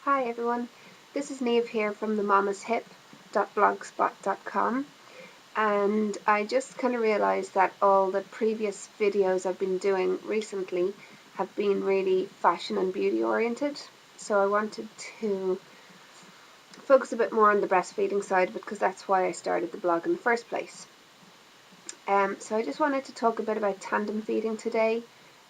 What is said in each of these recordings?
Hi everyone, this is Neve here from themamaship.blogspot.com, and I just kind of realised that all the previous videos I've been doing recently have been really fashion and beauty oriented, so I wanted to focus a bit more on the breastfeeding side because that's why I started the blog in the first place. So I just wanted to talk a bit about tandem feeding today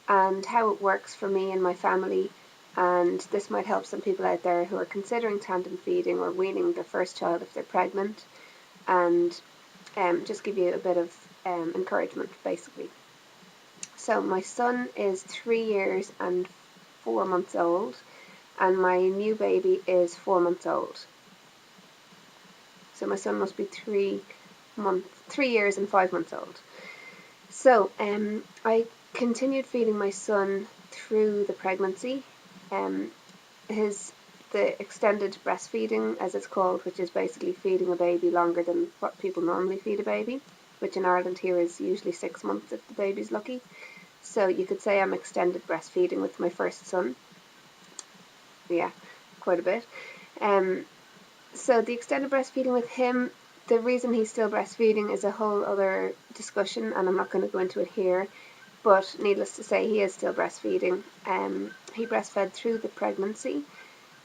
and how it works for me and my family, and this might help some people out there who are considering tandem feeding or weaning their first child if they're pregnant, and just give you a bit of encouragement basically. So my son is 3 years and 4 months old, and my new baby is 4 months old. So my son must be 3 years and 5 months old. So I continued feeding my son through the pregnancy. The extended breastfeeding, as it's called, which is basically feeding a baby longer than what people normally feed a baby, which in Ireland here is usually 6 months if the baby's lucky. So you could say I'm extended breastfeeding with my first son. Yeah, quite a bit. So the extended breastfeeding with him, the reason he's still breastfeeding is a whole other discussion, and I'm not going to go into it here. But needless to say, he is still breastfeeding. He breastfed through the pregnancy.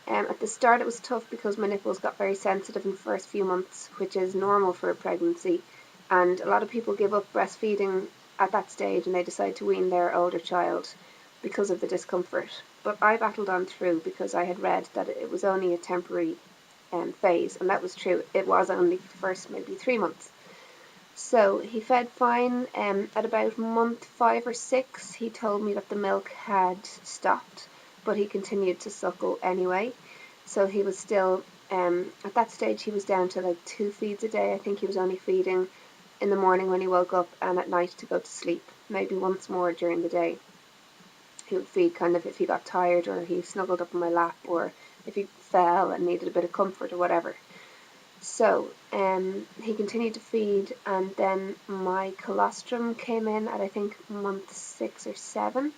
At the start it was tough because my nipples got very sensitive in the first few months, which is normal for a pregnancy. And a lot of people give up breastfeeding at that stage and they decide to wean their older child because of the discomfort. But I battled on through because I had read that it was only a temporary phase, and that was true. It was only the first maybe 3 months. So he fed fine. At about month 5 or 6, he told me that the milk had stopped, but he continued to suckle anyway. So he was still, at that stage, he was down to like 2 feeds a day. I think he was only feeding in the morning when he woke up and at night to go to sleep, maybe once more during the day. He would feed kind of if he got tired or he snuggled up in my lap or if he fell and needed a bit of comfort or whatever. So he continued to feed, and then my colostrum came in at I think month 6 or 7,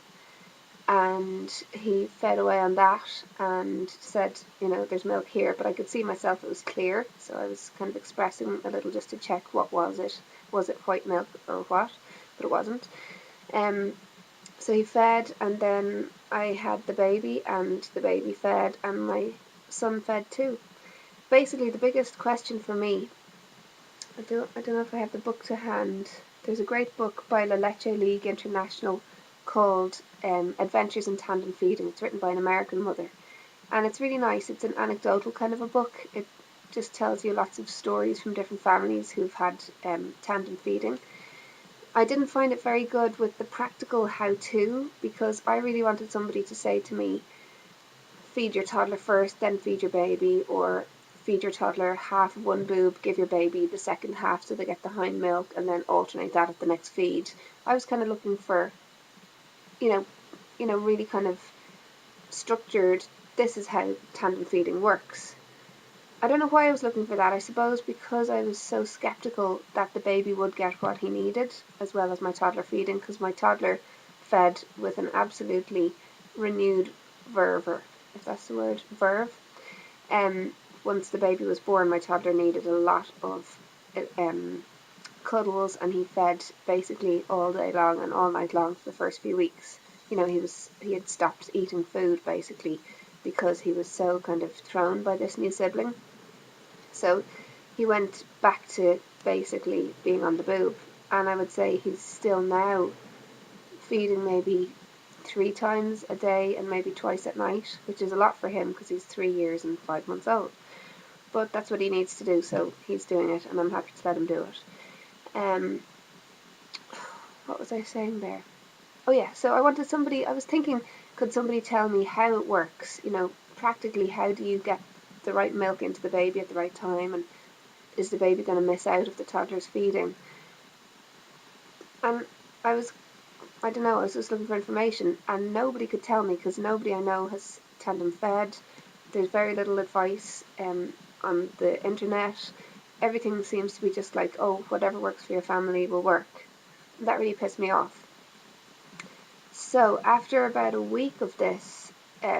and he fed away on that and said, there's milk here, but I could see myself it was clear, so I was kind of expressing a little just to check what was it white milk or what, but it wasn't. So he fed, and then I had the baby, and the baby fed, and my son fed too. Basically, the biggest question for me, I don't know if I have the book to hand. There's a great book by La Leche League International called Adventures in Tandem Feeding. It's written by an American mother, and it's really nice. It's an anecdotal kind of a book. It just tells you lots of stories from different families who've had tandem feeding. I didn't find it very good with the practical how-to, because I really wanted somebody to say to me, feed your toddler first, then feed your baby, or feed your toddler half of one boob, give your baby the second half so they get the hind milk, and then alternate that at the next feed. I was kind of looking for, really kind of structured, this is how tandem feeding works. I don't know why I was looking for that. I suppose because I was so skeptical that the baby would get what he needed, as well as my toddler feeding, because my toddler fed with an absolutely renewed verve, if that's the word, verve. Once the baby was born, my toddler needed a lot of cuddles, and he fed basically all day long and all night long for the first few weeks. He had stopped eating food basically because he was so kind of thrown by this new sibling. So he went back to basically being on the boob, and I would say he's still now feeding maybe 3 times a day and maybe twice at night, which is a lot for him because he's 3 years and 5 months old. But that's what he needs to do, so he's doing it, and I'm happy to let him do it. What was I saying there? Oh yeah, so I was thinking, could somebody tell me how it works? Practically, how do you get the right milk into the baby at the right time, and is the baby going to miss out if the toddler's feeding? And I was just looking for information, and nobody could tell me because nobody I know has tandem fed. There's very little advice on the internet. Everything seems to be just like, oh, whatever works for your family will work. That really pissed me off. So after about a week of this,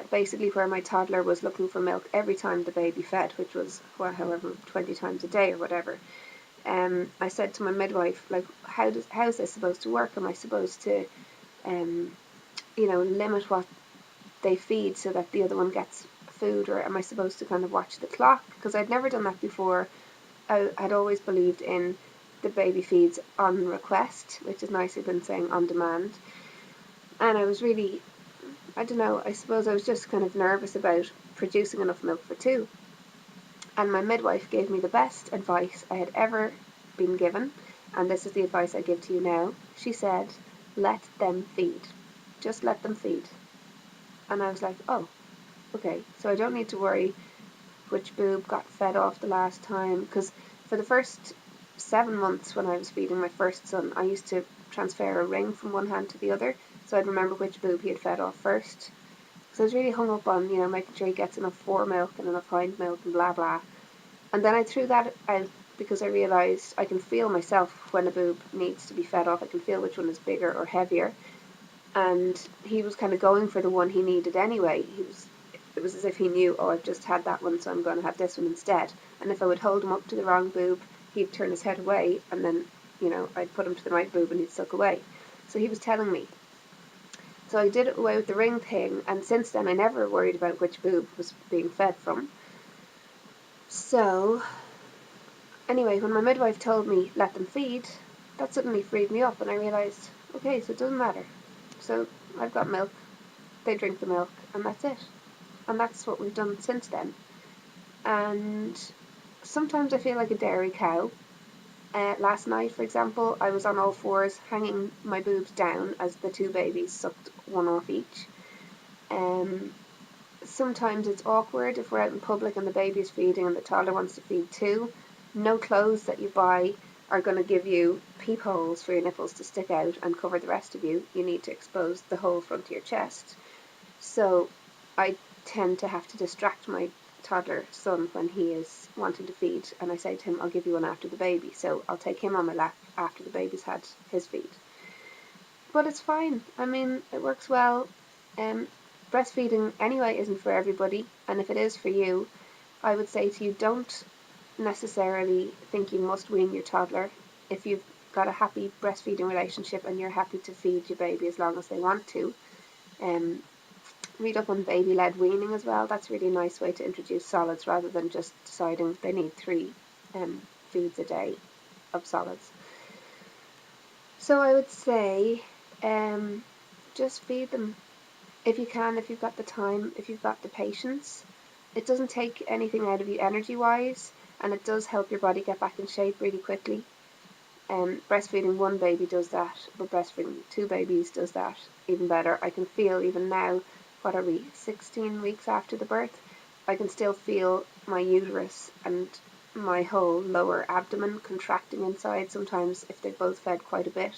basically where my toddler was looking for milk every time the baby fed, which was, well, however, 20 times a day or whatever. I said to my midwife, like, how is this supposed to work? Am I supposed to, limit what they feed so that the other one gets food, or am I supposed to kind of watch the clock? Because I'd never done that before. I'd always believed in the baby feeds on request, which is nicer than saying on demand. And I was really, I don't know, I suppose I was just kind of nervous about producing enough milk for two. And my midwife gave me the best advice I had ever been given, and this is the advice I give to you now. She said, let them feed. Just let them feed. And I was like, oh, okay, so I don't need to worry which boob got fed off the last time, because for the first 7 months when I was feeding my first son, I used to transfer a ring from one hand to the other, so I'd remember which boob he had fed off first. So I was really hung up on, making sure he gets enough fore milk and enough hind milk and blah blah. And then I threw that out because I realised I can feel myself when a boob needs to be fed off. I can feel which one is bigger or heavier. And he was kind of going for the one he needed anyway. It was as if he knew, oh, I've just had that one, so I'm going to have this one instead. And if I would hold him up to the wrong boob, he'd turn his head away, and then, I'd put him to the right boob and he'd suck away. So he was telling me. So I did it away with the ring thing, and since then I never worried about which boob was being fed from. So, anyway, when my midwife told me let them feed, that suddenly freed me up, and I realised, okay, so it doesn't matter. So I've got milk, they drink the milk, and that's it. And that's what we've done since then. And sometimes I feel like a dairy cow. Last night, for example, I was on all fours, hanging my boobs down as the two babies sucked one off each. Sometimes it's awkward if we're out in public and the baby is feeding and the toddler wants to feed too. No clothes that you buy are going to give you peepholes for your nipples to stick out and cover the rest of you. You need to expose the whole front of your chest. So I tend to have to distract my toddler son when he is wanting to feed, and I say to him, I'll give you one after the baby. So I'll take him on my lap after the baby's had his feed. But it's fine. I mean, it works well. Breastfeeding anyway isn't for everybody, and if it is for you, I would say to you, don't necessarily think you must wean your toddler. If you've got a happy breastfeeding relationship and you're happy to feed your baby as long as they want to, read up on baby-led weaning as well. That's a really nice way to introduce solids rather than just deciding they need 3 foods a day of solids. So I would say just feed them if you can, if you've got the time, if you've got the patience. It doesn't take anything out of you energy-wise, and it does help your body get back in shape really quickly. Breastfeeding one baby does that, but breastfeeding 2 babies does that even better. I can feel even now, 16 weeks after the birth, I can still feel my uterus and my whole lower abdomen contracting inside. Sometimes if they've both fed quite a bit,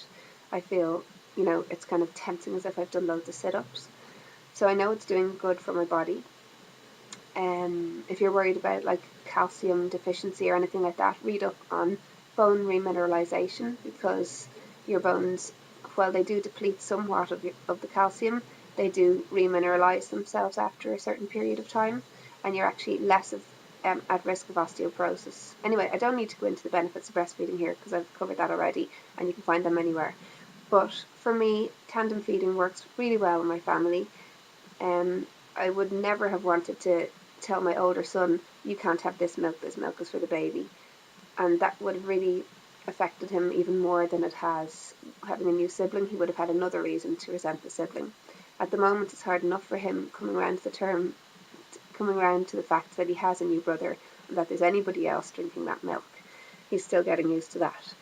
I feel, it's kind of tensing as if I've done loads of sit-ups. So I know it's doing good for my body. If you're worried about like calcium deficiency or anything like that, read up on bone remineralization, because your bones, while they do deplete somewhat of the calcium, they do remineralize themselves after a certain period of time, and you're actually less at risk of osteoporosis. Anyway, I don't need to go into the benefits of breastfeeding here because I've covered that already, and you can find them anywhere. But for me, tandem feeding works really well in my family. I would never have wanted to tell my older son, you can't have this milk is for the baby. And that would have really affected him even more than it has having a new sibling. He would have had another reason to resent the sibling. At the moment, it's hard enough for him coming around to the fact that he has a new brother and that there's anybody else drinking that milk. He's still getting used to that.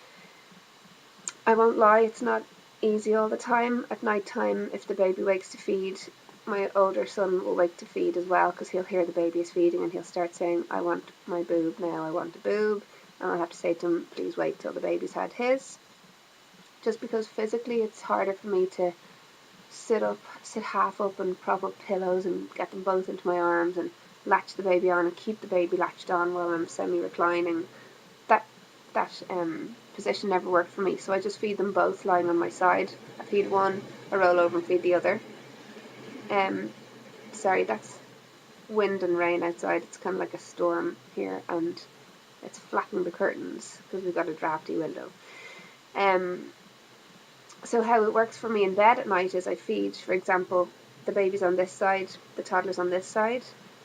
I won't lie, it's not easy all the time. At night time, if the baby wakes to feed, my older son will wake to feed as well, because he'll hear the baby is feeding and he'll start saying, I want my boob now, I want a boob. And I'll have to say to him, please wait till the baby's had his. Just because physically it's harder for me to sit half up and prop up pillows and get them both into my arms and latch the baby on and keep the baby latched on while I'm semi-reclining. That position never worked for me, so I just feed them both lying on my side. I feed one, I roll over and feed the other. sorry, that's wind and rain outside. It's kind of like a storm here, and it's flapping the curtains because we've got a drafty window. So how it works for me in bed at night is I feed, for example, the baby's on this side, the toddler's on this side.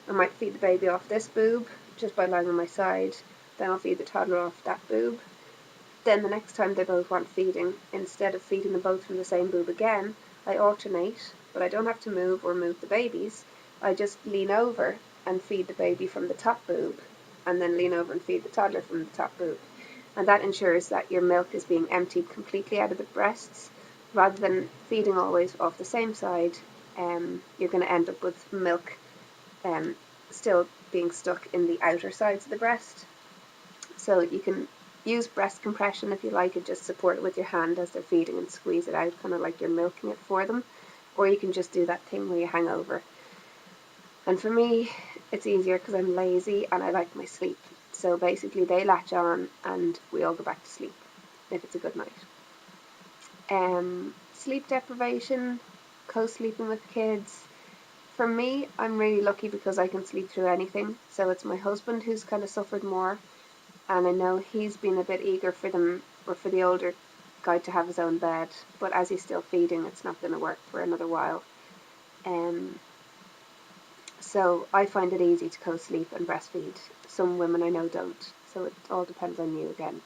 I might feed the baby off this boob just by lying on my side. Then I'll feed the toddler off that boob. Then the next time they both want feeding, instead of feeding them both from the same boob again, I alternate, but I don't have to move or move the babies. I just lean over and feed the baby from the top boob, and then lean over and feed the toddler from the top boob. And that ensures that your milk is being emptied completely out of the breasts. Rather than feeding always off the same side, you're going to end up with milk still being stuck in the outer sides of the breast. So you can use breast compression if you like, and just support it with your hand as they're feeding and squeeze it out, kind of like you're milking it for them. Or you can just do that thing where you hang over. And for me, it's easier because I'm lazy and I like my sleep. So basically they latch on and we all go back to sleep if it's a good night. Sleep deprivation, co-sleeping with kids. For me, I'm really lucky because I can sleep through anything. So it's my husband who's kind of suffered more, and I know he's been a bit eager for them, or for the older guy to have his own bed, but as he's still feeding, it's not going to work for another while. So I find it easy to co-sleep and breastfeed. Some women I know don't, so it all depends on you again.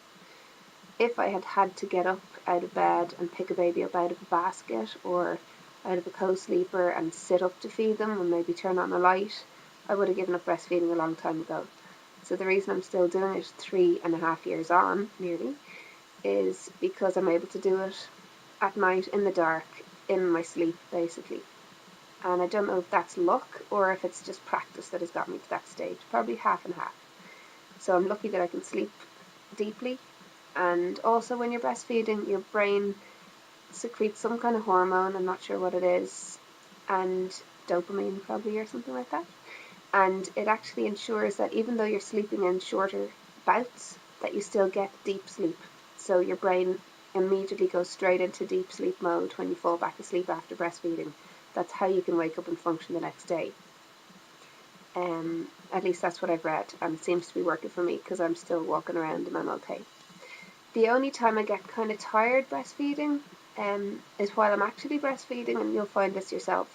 If I had to get up out of bed and pick a baby up out of a basket or out of a co-sleeper and sit up to feed them and maybe turn on a light, I would have given up breastfeeding a long time ago. So the reason I'm still doing it 3.5 years on, nearly, is because I'm able to do it at night in the dark, in my sleep, basically. And I don't know if that's luck or if it's just practice that has got me to that stage. Probably half and half. So I'm lucky that I can sleep deeply. And also when you're breastfeeding, your brain secretes some kind of hormone, I'm not sure what it is, and dopamine probably, or something like that. And it actually ensures that even though you're sleeping in shorter bouts, that you still get deep sleep. So your brain immediately goes straight into deep sleep mode when you fall back asleep after breastfeeding. That's how you can wake up and function the next day. At least that's what I've read, and it seems to be working for me because I'm still walking around and I'm okay. The only time I get kind of tired breastfeeding is while I'm actually breastfeeding, and you'll find this yourself.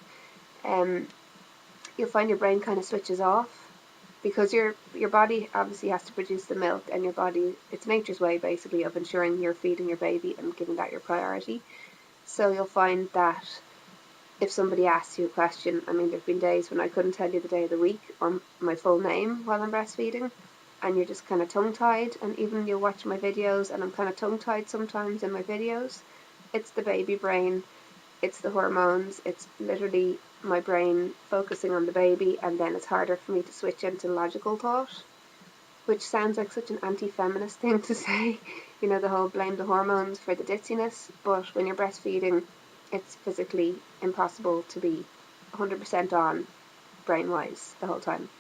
You'll find your brain kind of switches off because your body obviously has to produce the milk, and your body, it's nature's way basically of ensuring you're feeding your baby and giving that your priority. So you'll find that if somebody asks you a question, I mean, there have been days when I couldn't tell you the day of the week or my full name while I'm breastfeeding, and you're just kind of tongue-tied, and even you'll watch my videos and I'm kind of tongue-tied sometimes in my videos. It's the baby brain, it's the hormones, it's literally my brain focusing on the baby, and then it's harder for me to switch into logical thought, which sounds like such an anti-feminist thing to say, you know, the whole blame the hormones for the ditziness, but when you're breastfeeding, it's physically impossible to be 100% on brain-wise the whole time.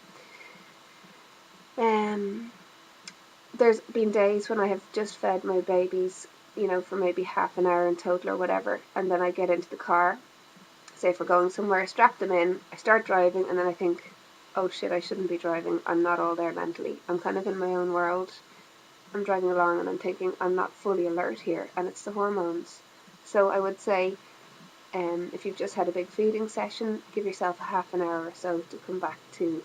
There's been days when I have just fed my babies, you know, for maybe half an hour in total or whatever, and then I get into the car, say if we're going somewhere, strap them in, I start driving, and then I think, oh shit, I shouldn't be driving, I'm not all there mentally, I'm kind of in my own world, I'm driving along and I'm thinking I'm not fully alert here, and it's the hormones. So I would say, if you've just had a big feeding session, give yourself a half an hour or so to come back to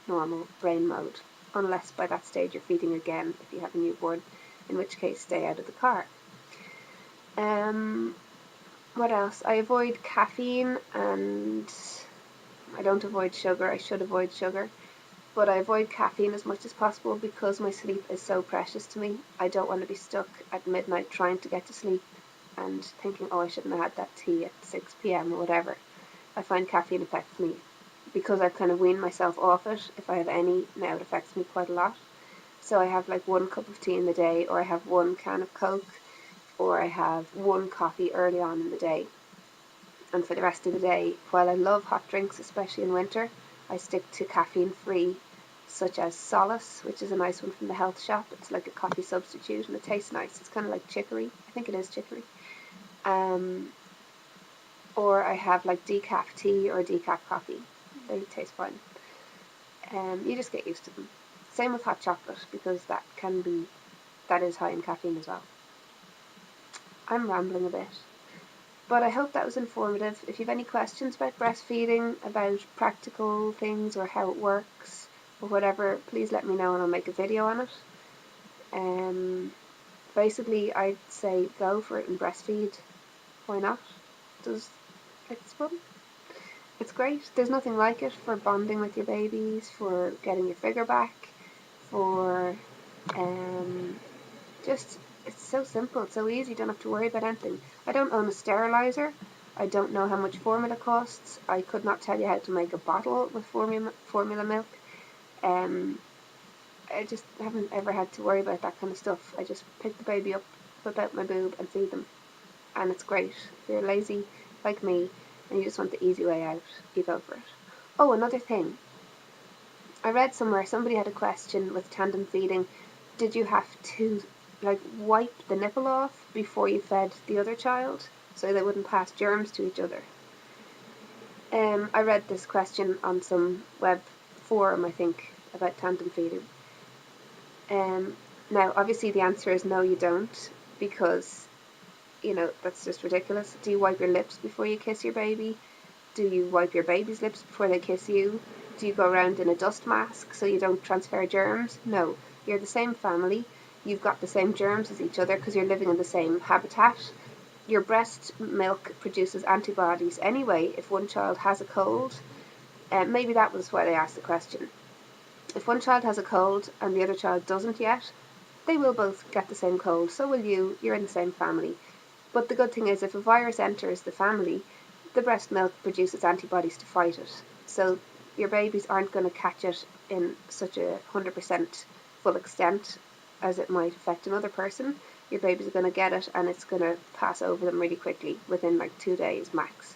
normal brain mode, unless by that stage you're feeding again if you have a newborn, in which case stay out of the car. What else? I avoid caffeine, and I don't avoid sugar. I should avoid sugar, but I avoid caffeine as much as possible because my sleep is so precious to me. I don't want to be stuck at midnight trying to get to sleep and thinking, oh, I shouldn't have had that tea at 6 p.m. or whatever. I find caffeine affects me, because I've kind of weaned myself off it. If I have any, now it affects me quite a lot. So I have like 1 cup of tea in the day, or I have 1 can of Coke, or I have 1 coffee early on in the day. And for the rest of the day, while I love hot drinks, especially in winter, I stick to caffeine-free, such as Solace, which is a nice one from the health shop. It's like a coffee substitute and it tastes nice. It's kind of like chicory. I think it is chicory. Or I have like decaf tea or decaf coffee. They taste fine. You just get used to them. Same with hot chocolate, because that is high in caffeine as well. I'm rambling a bit, but I hope that was informative. If you have any questions about breastfeeding, about practical things or how it works or whatever, please let me know and I'll make a video on it. Basically, I'd say go for it and breastfeed. Why not? It's fun. It's great. There's nothing like it for bonding with your babies, for getting your figure back, for just, it's so simple, it's so easy, you don't have to worry about anything. I don't own a sterilizer. I don't know how much formula costs. I could not tell you how to make a bottle with formula milk. I just haven't ever had to worry about that kind of stuff. I just pick the baby up, whip out my boob and feed them. And it's great. If you're lazy like me and you just want the easy way out, you go for it. Oh, another thing. I read somewhere somebody had a question with tandem feeding. Did you have to wipe the nipple off before you fed the other child so they wouldn't pass germs to each other? I read this question on some web forum, I think, about tandem feeding. Now, obviously the answer is no, you don't, because, that's just ridiculous. Do you wipe your lips before you kiss your baby? Do you wipe your baby's lips before they kiss you? Do you go around in a dust mask so you don't transfer germs? No. You're the same family. You've got the same germs as each other because you're living in the same habitat. Your breast milk produces antibodies anyway if one child has a cold. Maybe that was why they asked the question. If one child has a cold and the other child doesn't yet, they will both get the same cold. So will you. You're in the same family. But the good thing is, if a virus enters the family, the breast milk produces antibodies to fight it. So your babies aren't going to catch it in such a 100% full extent as it might affect another person. Your babies are going to get it and it's going to pass over them really quickly within 2 days max.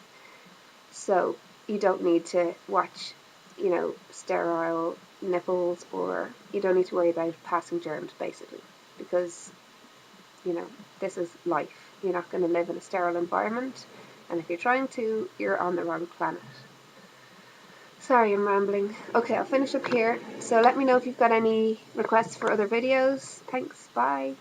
So you don't need to watch, sterile nipples, or you don't need to worry about passing germs, basically, because, this is life. You're not going to live in a sterile environment, and if you're trying to, you're on the wrong planet. Sorry, I'm rambling. Okay, I'll finish up here. So let me know if you've got any requests for other videos. Thanks, bye.